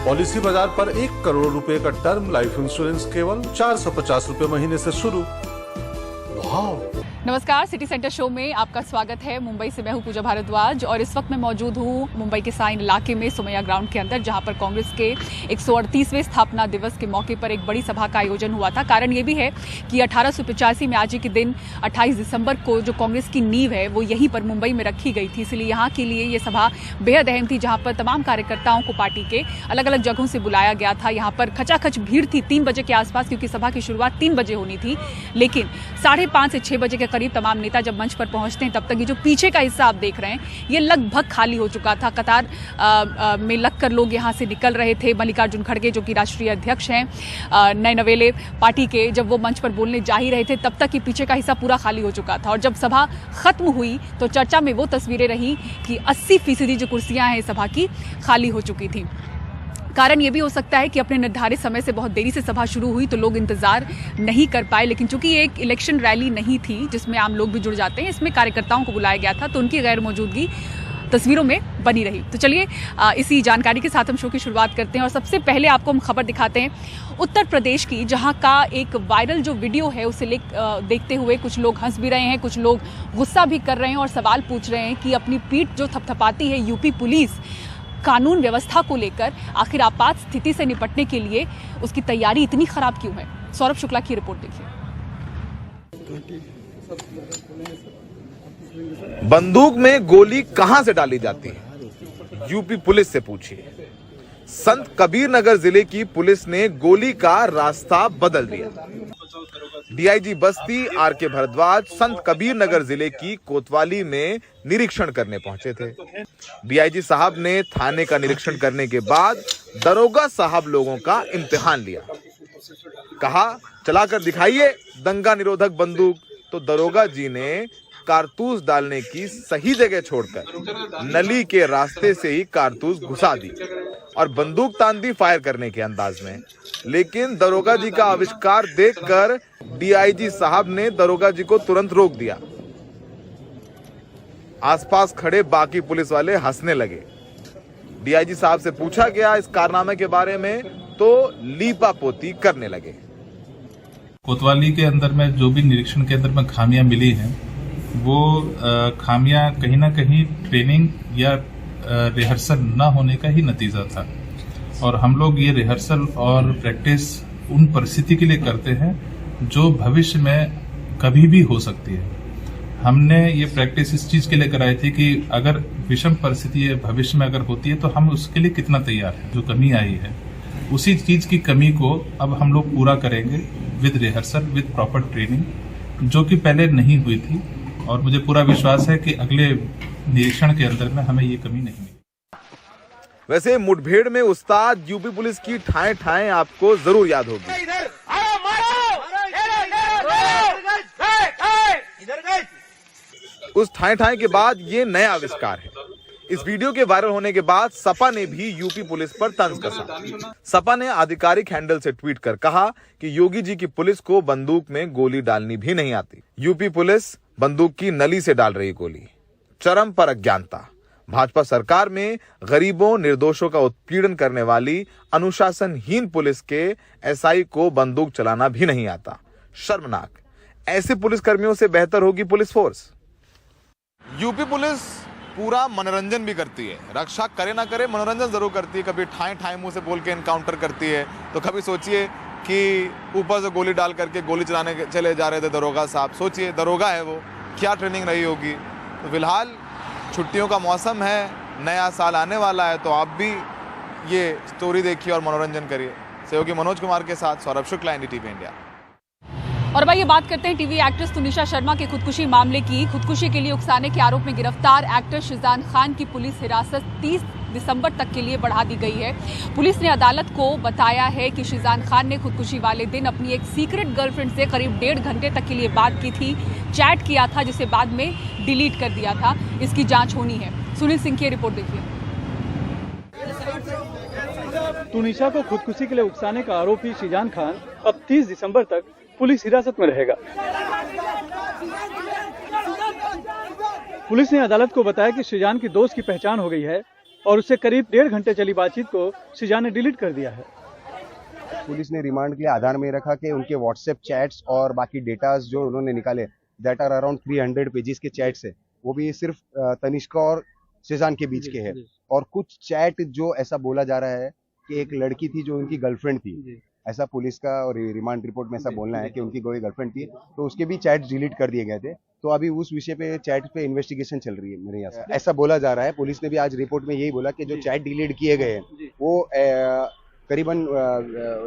Policy बाजार पर 1 करोड़ रुपए का टर्म लाइफ इंश्योरेंस केवल 450 रुपए महीने से शुरू। वाह! नमस्कार, सिटी सेंटर शो में आपका स्वागत है। मुंबई से मैं हूं पूजा भारद्वाज और इस वक्त मैं मौजूद हूं मुंबई के साइन इलाके में सोमैया ग्राउंड के अंदर, जहां पर कांग्रेस के 138वें स्थापना दिवस के मौके पर एक बड़ी सभा का आयोजन हुआ था। कारण ये भी है कि 1885 में आज ही के दिन 28 दिसंबर को जो कांग्रेस की नींव है वो यहीं पर मुंबई में रखी गई थी, इसलिए यहाँ के लिए ये सभा बेहद अहम थी, जहाँ पर तमाम कार्यकर्ताओं को पार्टी के अलग अलग जगहों से बुलाया गया था। यहाँ पर खचाखच भीड़ थी 3 बजे के आसपास, क्योंकि सभा की शुरुआत 3 बजे होनी थी, लेकिन 5:30 से 6 बजे के करीब तमाम नेता जब मंच पर पहुंचते हैं तब तक ये जो पीछे का हिस्सा आप देख रहे हैं ये लगभग खाली हो चुका था। कतार में लगकर लोग यहां से निकल रहे थे। मल्लिकार्जुन खड़गे जो कि राष्ट्रीय अध्यक्ष हैं नए नवेले पार्टी के, जब वो मंच पर बोलने जा ही रहे थे तब तक ये पीछे का हिस्सा पूरा खाली हो चुका था। और जब सभा खत्म हुई तो चर्चा में वो तस्वीरें रही कि 80% जो कुर्सियां हैं सभा की खाली हो चुकी थी। कारण ये भी हो सकता है कि अपने निर्धारित समय से बहुत देरी से सभा शुरू हुई तो लोग इंतजार नहीं कर पाए, लेकिन चूंकि ये एक इलेक्शन रैली नहीं थी जिसमें आम लोग भी जुड़ जाते हैं, इसमें कार्यकर्ताओं को बुलाया गया था, तो उनकी गैर मौजूदगी तस्वीरों में बनी रही। तो चलिए इसी जानकारी के साथ हम शो की शुरुआत करते हैं और सबसे पहले आपको हम खबर दिखाते हैं उत्तर प्रदेश की, जहां का एक वायरल जो वीडियो है उसे देखते हुए कुछ लोग हंस भी रहे हैं, कुछ लोग गुस्सा भी कर रहे हैं और सवाल पूछ रहे हैं कि अपनी पीठ जो थपथपाती है यूपी पुलिस कानून व्यवस्था को लेकर, आखिर आपात स्थिति से निपटने के लिए उसकी तैयारी इतनी खराब क्यों है। सौरभ शुक्ला की रिपोर्ट देखिए। बंदूक में गोली कहां से डाली जाती है, यूपी पुलिस से पूछिए। संत कबीर नगर जिले की पुलिस ने गोली का रास्ता बदल दिया। डीआईजी बस्ती आरके भारद्वाज संत कबीर नगर जिले की कोतवाली में निरीक्षण करने पहुंचे थे। डीआईजी साहब ने थाने का निरीक्षण करने के बाद दरोगा साहब लोगों का इम्तिहान लिया। कहा, चलाकर दिखाइए दंगा निरोधक बंदूक। तो दरोगा जी ने कारतूस डालने की सही जगह छोड़कर नली के रास्ते से ही कारतूस घुसा दी और बंदूक तान दी फायर करने के अंदाज में। लेकिन दरोगा जी का आविष्कार देखकर डीआईजी साहब ने दरोगा जी को तुरंत रोक दिया। आसपास खड़े बाकी पुलिस वाले हंसने लगे। डीआईजी साहब से पूछा गया इस कारनामे के बारे में तो लीपापोती करने लगे। कोतवाली के अंदर में जो भी निरीक्षण के अंदर में खामियां मिली हैं वो खामियां कहीं ना कहीं ट्रेनिंग या रिहर्सल न होने का ही नतीजा था। और हम लोग ये रिहर्सल और प्रैक्टिस उन परिस्थिति के लिए करते हैं जो भविष्य में कभी भी हो सकती है। हमने ये प्रैक्टिस इस चीज के लिए कराई थी कि अगर विषम परिस्थिति भविष्य में अगर होती है तो हम उसके लिए कितना तैयार हैं। जो कमी आई है उसी चीज की कमी को अब हम लोग पूरा करेंगे with rehearsal, with proper training, जो कि पहले नहीं हुई थी। और मुझे पूरा विश्वास है कि अगले निरीक्षण के अंदर में हमें ये कमी नहीं मिलेगी। वैसे मुठभेड़ में उस्ताद यूपी पुलिस की ठाएं ठाएं आपको जरूर याद होगी। उस ठाएं ठाएं के बाद ये नया आविष्कार है। इस वीडियो के वायरल होने के बाद सपा ने भी यूपी पुलिस पर तंज कसा। सपा ने आधिकारिक हैंडल से ट्वीट कर कहा कि योगी जी की पुलिस को बंदूक में गोली डालनी भी नहीं आती। यूपी पुलिस बंदूक की नली से डाल रही गोली, चरम पर अज्ञानता। भाजपा सरकार में गरीबों निर्दोषों का उत्पीड़न करने वाली अनुशासनहीन पुलिस के एसआई को बंदूक चलाना भी नहीं आता। शर्मनाक। ऐसे पुलिसकर्मियों से बेहतर होगी पुलिस फोर्स। यूपी पुलिस पूरा मनोरंजन भी करती है, रक्षा करे ना करे मनोरंजन जरूर करती है। कभी ठाएं ठाएं मुंह से बोल के एनकाउंटर करती है, तो कभी सोचिए कि ऊपर से गोली डाल करके गोली चलाने चले जा रहे थे दरोगा साहब। सोचिए दरोगा है वो, क्या ट्रेनिंग रही होगी। तो फिलहाल छुट्टियों का मौसम है, नया साल आने वाला है, तो आप भी ये स्टोरी देखिए और मनोरंजन करिए। सहयोगी मनोज कुमार के साथ सौरभ शुक्ला, एनडीटीवी इंडिया। और भाई ये बात करते हैं टीवी एक्ट्रेस तुनिशा शर्मा के खुदकुशी मामले की। खुदकुशी के लिए उकसाने के आरोप में गिरफ्तार एक्टर शिजान खान की पुलिस हिरासत 30 दिसंबर तक के लिए बढ़ा दी गई है। पुलिस ने अदालत को बताया है कि शिजान खान ने खुदकुशी वाले दिन अपनी एक सीक्रेट गर्लफ्रेंड से करीब 1.5 घंटे तक के लिए बात की थी, चैट किया था, जिसे बाद में डिलीट कर दिया था। इसकी जांच होनी है। सुनील सिंह की रिपोर्ट देखिए। तुनिशा को खुदकुशी के लिए उकसाने का आरोपी शिजान खान अब 30 दिसंबर तक पुलिस हिरासत में रहेगा। पुलिस ने अदालत को बताया कि शिजान की दोस्त की पहचान हो गई है और उससे करीब 1.5 घंटे चली बातचीत को सृजान ने डिलीट कर दिया है। पुलिस ने रिमांड के लिए आधार में रखा कि उनके व्हाट्सएप चैट्स और बाकी डेटास जो उन्होंने निकाले, दैट आर अराउंड 300 पेजेस के चैट्स है, वो भी सिर्फ तनिष्का और सृजान के बीच के हैं। और कुछ चैट जो ऐसा बोला जा रहा है कि एक लड़की थी जो उनकी गर्लफ्रेंड थी, ऐसा पुलिस का और रिमांड रिपोर्ट में ऐसा बोलना है कि उनकी कोई गर्लफ्रेंड थी, तो उसके भी चैट डिलीट कर दिए गए थे। तो अभी उस विषय पे चैट पे इन्वेस्टिगेशन चल रही है मेरे यहाँ से, ऐसा बोला जा रहा है। पुलिस ने भी आज रिपोर्ट में यही बोला कि जो चैट डिलीट किए गए हैं वो करीबन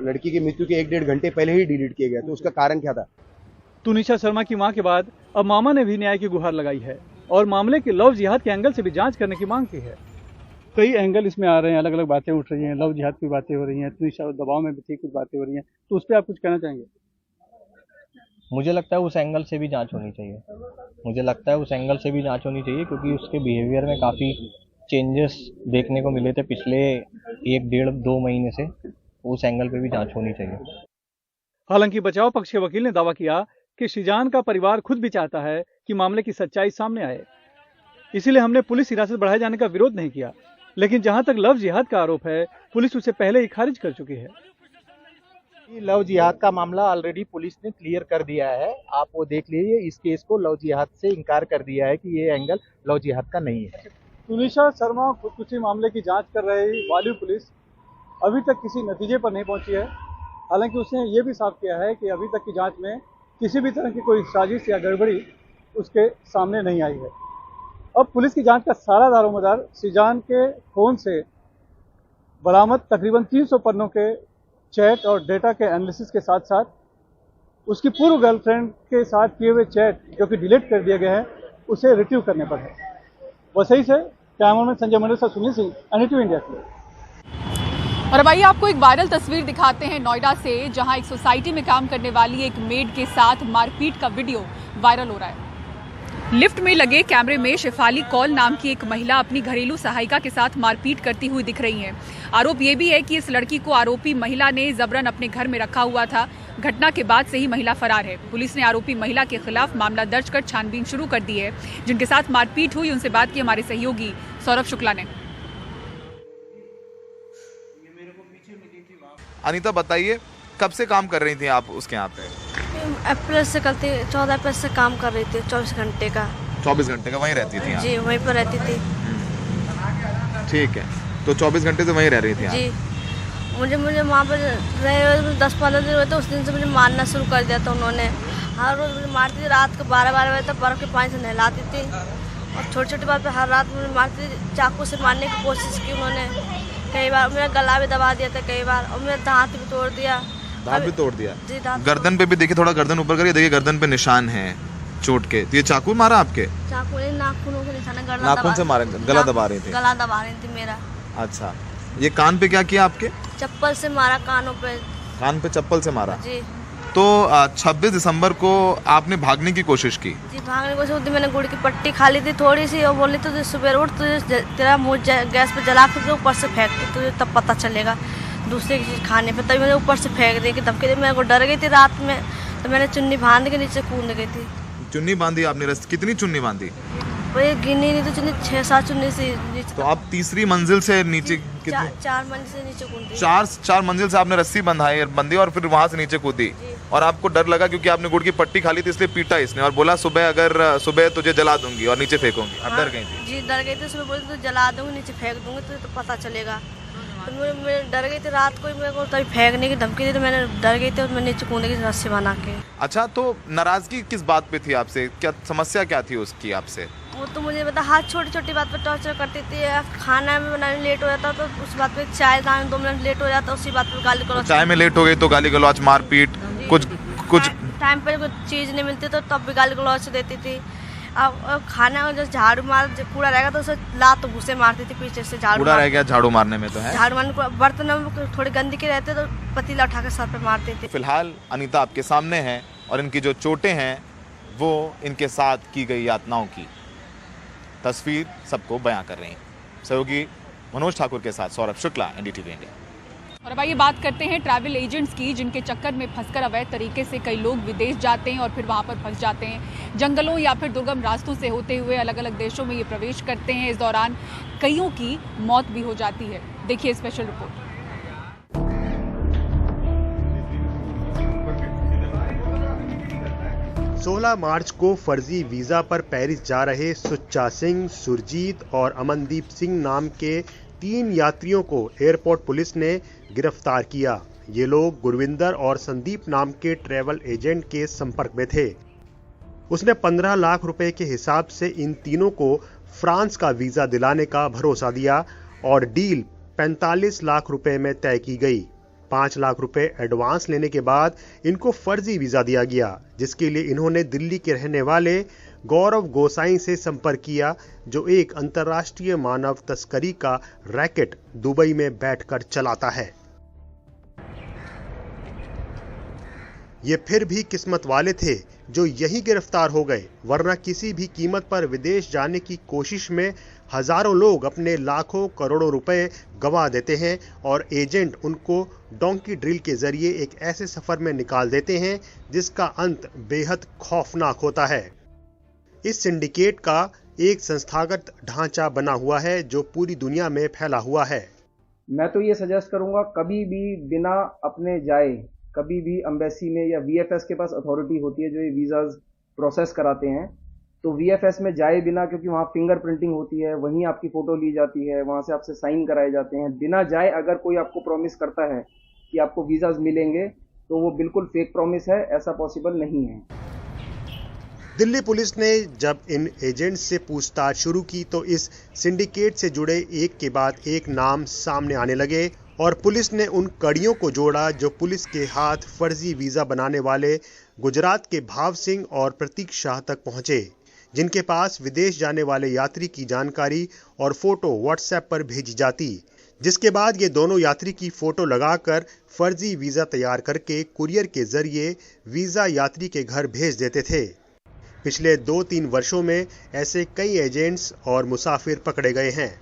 लड़की की मृत्यु के 1-1.5 घंटे पहले ही डिलीट किए गए। तो उसका कारण क्या था? तुनिशा शर्मा की मां के बाद अब मामा ने भी न्याय की गुहार लगाई है और मामले के लव जिहाद के एंगल से भी जांच करने की मांग की है। कई एंगल इसमें आ रहे हैं, अलग अलग बातें उठ रही हैं, लव जिहाद की बातें हो रही हैं, तुनिशा दबाव में भी थी, कुछ बातें हो रही हैं, तो उस पर आप कुछ कहना चाहेंगे? मुझे लगता है उस एंगल से भी जांच होनी चाहिए। क्योंकि उसके बिहेवियर में काफ़ी चेंजेस देखने को मिले थे पिछले 1-1.5-2 महीने से। उस एंगल पे भी जांच होनी चाहिए। हालांकि बचाव पक्ष के वकील ने दावा किया कि सृजान का परिवार खुद भी चाहता है कि मामले की सच्चाई सामने आए, इसीलिए हमने पुलिस हिरासत बढ़ाए जाने का विरोध नहीं किया। लेकिन जहां तक लव जिहाद का आरोप है, पुलिस उसे पहले ही खारिज कर चुकी है। लव जिहाद का मामला ऑलरेडी पुलिस ने क्लियर कर दिया है, आप वो देख लीजिए। इस केस को लव जिहाद से इनकार कर दिया है कि ये एंगल लव जिहाद का नहीं है। तुनिशा शर्मा खुदकुशी मामले की जांच कर रही वाली पुलिस अभी तक किसी नतीजे पर नहीं पहुंची है। हालांकि उसने ये भी साफ किया है कि अभी तक की जांच में किसी भी तरह की कोई साजिश या गड़बड़ी उसके सामने नहीं आई है। अब पुलिस की जांच का सारा दारोमदार सृजान के फोन से बरामद तकरीबन 300 पन्नों के चैट और डेटा के एनालिसिस के साथ साथ उसकी पूर्व गर्लफ्रेंड के साथ किए हुए चैट जो कि डिलीट कर दिए गए हैं, उसे रिट्रीव करने पर है। वसई से कैमरामैन संजय मंडल से सुनील सिंह, NDTV इंडिया के लिए। और अब आइए आपको एक वायरल तस्वीर दिखाते हैं नोएडा से, जहां एक सोसाइटी में काम करने वाली एक मेड के साथ मारपीट का वीडियो वायरल हो रहा है। लिफ्ट में लगे कैमरे में शेफाली कौल नाम की एक महिला अपनी घरेलू सहायिका के साथ मारपीट करती हुई दिख रही हैं। आरोप ये भी है कि इस लड़की को आरोपी महिला ने जबरन अपने घर में रखा हुआ था। घटना के बाद से ही महिला फरार है। पुलिस ने आरोपी महिला के खिलाफ मामला दर्ज कर छानबीन शुरू कर दी है। जिनके साथ मारपीट हुई उनसे बात की हमारे सहयोगी सौरभ शुक्ला ने। अनीता बताइए, कब से काम कर रही थी आप उसके यहाँ पे? अप्रैल से 14 अप्रैल से काम कर रही थी। 24 घंटे का 24 घंटे का वहीं रहती थी? जी वहीं पर रहती थी। ठीक है, तो 24 घंटे से वहीं रह रही थी आप? जी मुझे वहाँ पर रहे 10-15 दिन हुए थे। उस दिन से मुझे मारना शुरू कर दिया था उन्होंने। हर रोज़ मुझे मारती थी। रात को 12-12 बजे तक बर्फ़ के पानी से नहलाती थी और छोटी छोटी बात पे हर रात मुझे मारती थी। चाकू से मारने की कोशिश की उन्होंने कई बार। मेरा गला भी दबा दिया था कई बार और मेरा दांत भी तोड़ दिया। दांत भी तोड़ दिया? जी दांत। गर्दन पे भी देखिए, थोड़ा गर्दन ऊपर करिए, देखिए गर्दन पे निशान है चोट के। ये चाकू मारा आपके? चाकू नहीं, नाखूनों के निशान। नाखून से मारा? गला दबा रही थी? गला दबा रही थी मेरा। अच्छा, ये कान पे क्या किया आपके? चप्पल से मारा कानों पे। कान पे चप्पल से मारा? जी। तो 26 दिसंबर को आपने भागने की कोशिश की? जी भागने की कोशिश होती। मैंने गुड़ की पट्टी खा ली थी थोड़ी सी और बोली तो सुबह उठ तुझे तेरा मुँह गैस पे जला के ऊपर से फेंक दी, तुझे तब पता चलेगा दूसरे की चीज़ खाने पे। तभी मैंने ऊपर से फेंक दी कि धमकी दी। मेरे को डर गई थी रात में, तो मैंने चुन्नी बांध के नीचे कूद गई थी। चुन्नी बांधी आपने? कितनी चुन्नी बांधी? ये गिनी नहीं तो चुन्नी 6-7 चुन्नी से नीचे। तो आप तीसरी मंजिल से नीचे? 4 मंजिल से नीचे कूदी। 4 मंजिल से आपने रस्सी बंधी और फिर वहां से नीचे कूदी। और आपको डर लगा क्योंकि आपने गुड़ की पट्टी खा ली थी, इसलिए पीटा इसने और बोला सुबह तुझे जला दूंगी और नीचे फेंकूंगी। आप डर गई थी? जी डर गई थी। सुबह बोली तो जला दूंगी, नीचे फेंक दूंगी, तुझे तो पता चलेगा। तो मैं डर गई थी। रात को मेरे को तभी फेंकने की धमकी दी तो मैंने डर गई थी और मैं नीचे कूदने की रस्सी बना के। अच्छा, तो नाराजगी किस बात पे थी आपसे? क्या समस्या क्या थी उसकी आपसे? वो तो मुझे पता, हर छोटी छोटी बात पर टॉर्चर करती थी। खाना में बनाने लेट हो जाता तो उस बात पे, चाय दाने 2 मिनट लेट हो जाता उसी बात पर गाली गलौज। चाय में लेट हो गई तो गाली गलौज, मारपीट, कुछ टाइम पर कोई चीज़ नहीं मिलती तो तब भी गाली गलौज देती थी। अब खाना जो झाड़ू मार कूड़ा रहेगा तो उसे लात घुसे मारती थी पीछे से। झाड़ू कूड़ा रह गया झाड़ू मारने में तो है। झाड़ू मारने बर्तन में थोड़ी गंदगी के रहते तो पतीला उठा के सर पे मारती थी। फिलहाल अनीता आपके सामने है और इनकी जो चोटें हैं वो इनके साथ की गई यातनाओं की तस्वीर सबको बयां कर रही हैं। सहयोगी मनोज ठाकुर के साथ सौरभ शुक्ला, NDTV इंडिया। और अब आइए बात करते हैं ट्रैवल एजेंट्स की, जिनके चक्कर में फंसकर अवैध तरीके से कई लोग विदेश जाते हैं और फिर वहां पर फंस जाते हैं। जंगलों या फिर दुर्गम रास्तों से होते हुए अलग अलग देशों में ये प्रवेश करते हैं। इस दौरान कईयों की मौत भी हो जाती है। देखिए स्पेशल रिपोर्ट। 16 मार्च को फर्जी वीजा पर पेरिस जा रहे सुच्चा सिंह, सुरजीत और अमनदीप सिंह नाम के 3 यात्रियों को एयरपोर्ट पुलिस ने गिरफ्तार किया। ये लोग गुरविंदर और संदीप नाम के ट्रैवल एजेंट के संपर्क में थे। उसने 15 लाख रुपए के हिसाब से इन तीनों को फ्रांस का वीजा दिलाने का भरोसा दिया और डील 45 लाख रुपए में तय की गई। 5 लाख रुपए एडवांस लेने के बाद इनको फर्जी वीजा दिया गया, जिसके लिए इन्होंने दिल्ली के रहने वाले गौरव गोसाई से संपर्क किया, जो एक अंतर्राष्ट्रीय मानव तस्करी का रैकेट दुबई में बैठकर चलाता है। ये फिर भी किस्मत वाले थे जो यहीं गिरफ्तार हो गए, वरना किसी भी कीमत पर विदेश जाने की कोशिश में हजारों लोग अपने लाखों करोड़ों रुपए गंवा देते हैं और एजेंट उनको डोंकी ड्रिल के जरिए एक ऐसे सफर में निकाल देते हैं जिसका अंत बेहद खौफनाक होता है। इस सिंडिकेट का एक संस्थागत ढांचा बना हुआ है जो पूरी दुनिया में फैला हुआ है। मैं तो ये सजेस्ट करूंगा, कभी भी बिना अपने जाए, कभी भी एम्बेसी में या वीएफएस के पास अथॉरिटी होती है जो ये वीजाज प्रोसेस कराते हैं, तो वीएफएस में जाए बिना, क्योंकि वहाँ फिंगरप्रिंटिंग होती है, वहीं आपकी फोटो ली जाती है, वहाँ से आपसे साइन कराए जाते हैं। बिना जाए अगर कोई आपको प्रॉमिस करता है कि आपको वीजाज मिलेंगे, तो वो बिल्कुल फेक प्रॉमिस है, ऐसा पॉसिबल नहीं है। दिल्ली पुलिस ने जब इन एजेंट्स से पूछताछ शुरू की तो इस सिंडिकेट से जुड़े एक के बाद एक नाम सामने आने लगे और पुलिस ने उन कड़ियों को जोड़ा जो पुलिस के हाथ फर्जी वीजा बनाने वाले गुजरात के भाव सिंह और प्रतीक शाह तक पहुंचे, जिनके पास विदेश जाने वाले यात्री की जानकारी और फोटो व्हाट्सएप पर भेजी जाती, जिसके बाद ये दोनों यात्री की फोटो लगाकर फर्जी वीजा तैयार करके कुरियर के जरिए वीजा यात्री के घर भेज देते थे। पिछले 2-3 वर्षों में ऐसे कई एजेंट्स और मुसाफिर पकड़े गए हैं।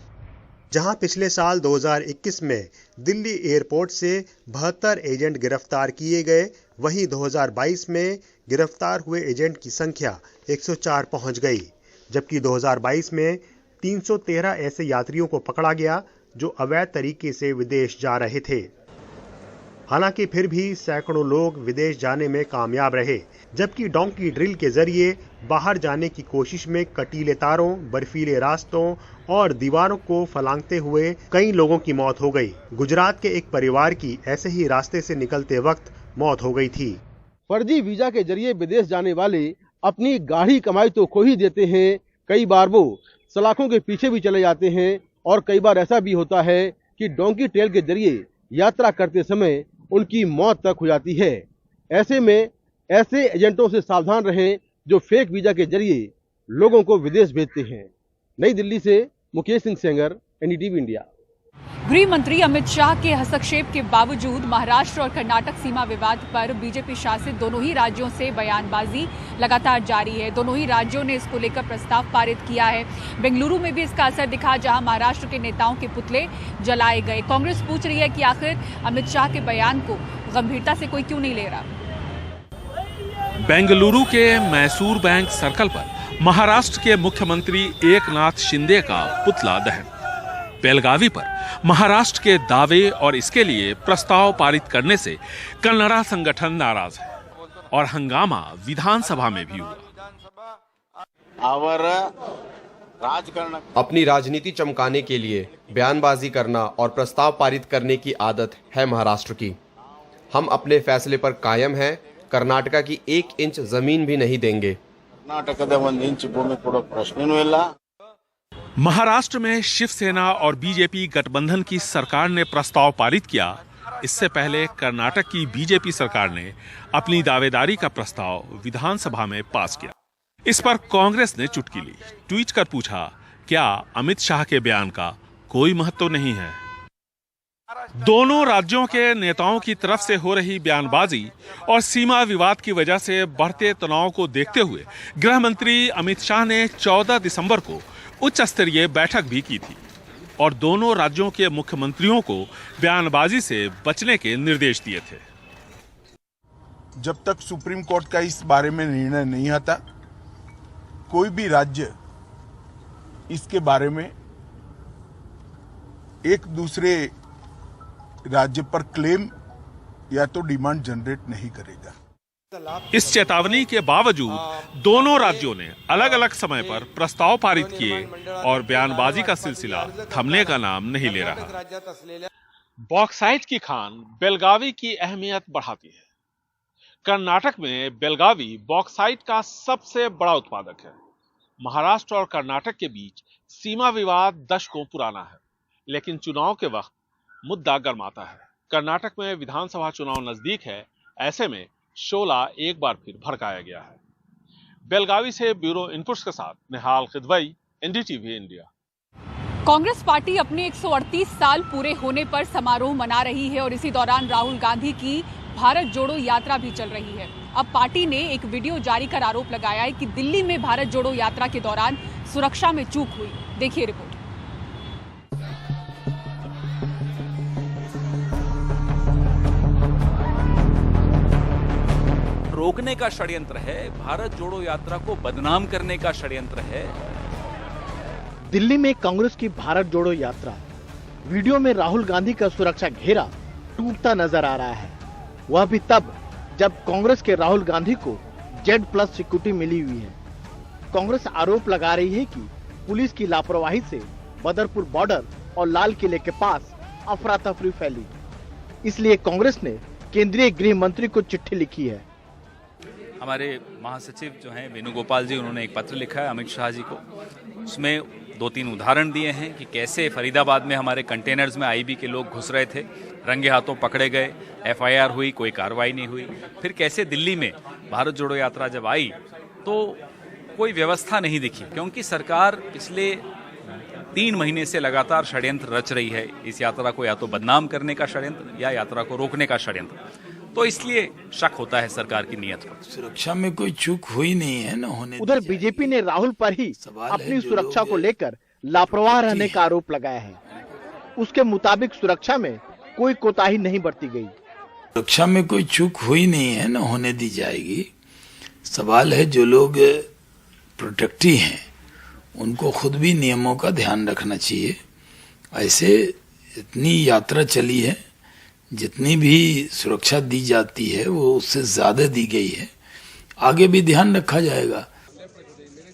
जहां पिछले साल 2021 में दिल्ली एयरपोर्ट से 72 एजेंट गिरफ्तार किए गए, वहीं 2022 में गिरफ्तार हुए एजेंट की संख्या 104 पहुंच गई, जबकि 2022 में 313 ऐसे यात्रियों को पकड़ा गया जो अवैध तरीके से विदेश जा रहे थे। हालांकि फिर भी सैकड़ों लोग विदेश जाने में कामयाब रहे, जबकि डोंकी ड्रिल के जरिए बाहर जाने की कोशिश में कटीले तारों, बर्फीले रास्तों और दीवारों को फलांगते हुए कई लोगों की मौत हो गई। गुजरात के एक परिवार की ऐसे ही रास्ते से निकलते वक्त मौत हो गई थी। फर्जी वीजा के जरिए विदेश जाने वाले अपनी गाढ़ी कमाई तो खो ही देते हैं, कई बार वो सलाखों के पीछे भी चले जाते हैं और कई बार ऐसा भी होता है कि डोंकी ट्रेल के जरिए यात्रा करते समय उनकी मौत तक हो जाती है। ऐसे में ऐसे एजेंटों से सावधान रहें जो फेक वीजा के जरिए लोगों को विदेश भेजते हैं। नई दिल्ली से मुकेश सिंह सेंगर, एनडीटीवी इंडिया। गृह मंत्री अमित शाह के हस्तक्षेप के बावजूद महाराष्ट्र और कर्नाटक सीमा विवाद पर बीजेपी शासित दोनों ही राज्यों से बयानबाजी लगातार जारी है। दोनों ही राज्यों ने इसको लेकर प्रस्ताव पारित किया है। बेंगलुरु में भी इसका असर दिखा, जहां महाराष्ट्र के नेताओं के पुतले जलाए गए। कांग्रेस पूछ रही है कि आखिर अमित शाह के बयान को गंभीरता से कोई क्यों नहीं ले रहा। बेंगलुरु के मैसूर बैंक सर्कल पर महाराष्ट्र के मुख्यमंत्री एकनाथ शिंदे का पुतला दहन। बेलगावी पर महाराष्ट्र के दावे और इसके लिए प्रस्ताव पारित करने से कन्नड़ा संगठन नाराज है और हंगामा विधानसभा में भी हुआ। अपनी राजनीति चमकाने के लिए बयानबाजी करना और प्रस्ताव पारित करने की आदत है महाराष्ट्र की। हम अपने फैसले पर कायम हैं। कर्नाटका की 1 इंच जमीन भी नहीं देंगे। महाराष्ट्र में शिवसेना और बीजेपी गठबंधन की सरकार ने प्रस्ताव पारित किया। इससे पहले कर्नाटक की बीजेपी सरकार ने अपनी दावेदारी का प्रस्ताव विधानसभा में पास किया। इस पर कांग्रेस ने चुटकी ली, ट्वीट कर पूछा, क्या अमित शाह के बयान का कोई महत्व नहीं है? दोनों राज्यों के नेताओं की तरफ से हो रही बयानबाजी और सीमा विवाद की वजह से बढ़ते तनाव को देखते हुए गृह मंत्री अमित शाह ने 14 दिसंबर को उच्च स्तरीय बैठक भी की थी। और दोनों राज्यों के मुख्यमंत्रियों को बयानबाजी से बचने के निर्देश दिए थे। जब तक सुप्रीम कोर्ट का इस बारे में निर्णय नहीं आता, कोई भी राज्य इसके बारे में एक दूसरे राज्य पर क्लेम या तो डिमांड जनरेट नहीं करेगा। इस चेतावनी के बावजूद दोनों राज्यों ने अलग अलग समय पर प्रस्ताव पारित किए और बयानबाजी का सिलसिला थमने का नाम नहीं ले रहा। बॉक्साइट की खान बेलगावी की अहमियत बढ़ाती है। कर्नाटक में बेलगावी बॉक्साइट का सबसे बड़ा उत्पादक है। महाराष्ट्र और कर्नाटक के बीच सीमा विवाद दशकों पुराना है, लेकिन चुनाव के वक्त मुद्दा गर्माता है। कर्नाटक में विधानसभा चुनाव नजदीक है, ऐसे में शोला एक बार फिर भड़काया गया है। बेलगावी से ब्यूरो इनपुट्स के साथ Nihal Kidwai, NDTV India. Congress party अपने 138 साल पूरे होने पर समारोह मना रही है और इसी दौरान राहुल गांधी की भारत जोड़ो यात्रा भी चल रही है। अब पार्टी ने एक वीडियो जारी कर आरोप लगाया है कि दिल्ली में भारत जोड़ो यात्रा के दौरान सुरक्षा में चूक हुई। देखिए रिपोर्ट। रोकने का षड्यंत्र है, भारत जोड़ो यात्रा को बदनाम करने का षड्यंत्र है। दिल्ली में कांग्रेस की भारत जोड़ो यात्रा, वीडियो में राहुल गांधी का सुरक्षा घेरा टूटता नजर आ रहा है। वह भी तब जब कांग्रेस के राहुल गांधी को Z+ सिक्योरिटी मिली हुई है। कांग्रेस आरोप लगा रही है कि पुलिस की लापरवाही से बदरपुर बॉर्डर और लाल किले के पास अफरा तफरी फैली। इसलिए कांग्रेस ने केंद्रीय गृह मंत्री को चिट्ठी लिखी है। हमारे महासचिव जो हैं वेणुगोपाल जी, उन्होंने एक पत्र लिखा है अमित शाह जी को। उसमें 2-3 उदाहरण दिए हैं कि कैसे फरीदाबाद में हमारे कंटेनर्स में IB के लोग घुस रहे थे, रंगे हाथों पकड़े गए, FIR हुई, कोई कार्रवाई नहीं हुई। फिर कैसे दिल्ली में भारत जोड़ो यात्रा जब आई तो कोई व्यवस्था नहीं दिखी, क्योंकि सरकार पिछले 3 महीने से लगातार षड्यंत्र रच रही है। इस यात्रा को या तो बदनाम करने का षड्यंत्र या यात्रा को रोकने का षड्यंत्र। तो इसलिए शक होता है सरकार की नीयत पर। सुरक्षा में कोई चूक हुई नहीं है ना होने। उधर बीजेपी ने राहुल पर ही अपनी सुरक्षा को लेकर लापरवाह रहने का आरोप लगाया है। उसके मुताबिक सुरक्षा में कोई कोताही नहीं बरती गई। सुरक्षा में कोई चूक हुई नहीं है ना होने दी जाएगी। सवाल है जो लोग प्रोटेक्टी हैं उनको खुद भी नियमों का ध्यान रखना चाहिए। ऐसे इतनी यात्रा चली है, जितनी भी सुरक्षा दी जाती है वो उससे ज्यादा दी गई है। आगे भी ध्यान रखा जाएगा।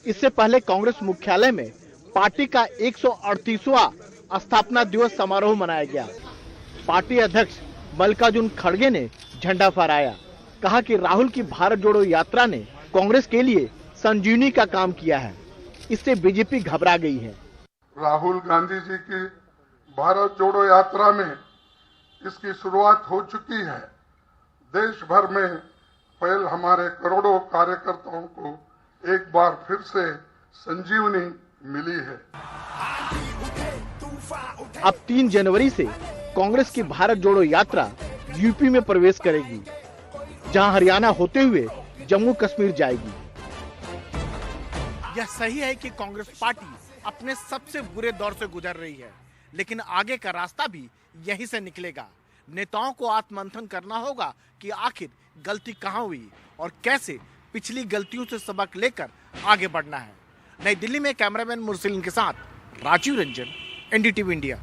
इससे पहले कांग्रेस मुख्यालय में पार्टी का 138वां स्थापना दिवस समारोह मनाया गया। पार्टी अध्यक्ष मल्लिकार्जुन खड़गे ने झंडा फहराया। कहा कि राहुल की भारत जोड़ो यात्रा ने कांग्रेस के लिए संजीवनी का काम किया है। इससे बीजेपी घबरा गई है। राहुल गांधी जी की भारत जोड़ो यात्रा में इसकी शुरुआत हो चुकी है। देश भर में फैल हमारे करोड़ों कार्यकर्ताओं को एक बार फिर से संजीवनी मिली है। अब 3 जनवरी से कांग्रेस की भारत जोड़ो यात्रा यूपी में प्रवेश करेगी, जहां हरियाणा होते हुए जम्मू कश्मीर जाएगी। यह सही है कि कांग्रेस पार्टी अपने सबसे बुरे दौर से गुजर रही है, लेकिन आगे का रास्ता भी यहीं से निकलेगा। नेताओं को आत्ममंथन करना होगा कि आखिर गलती कहां हुई और कैसे पिछली गलतियों से सबक लेकर आगे बढ़ना है। नई दिल्ली में कैमरामैन मुरसलीन के साथ राजीव रंजन, NDTV इंडिया।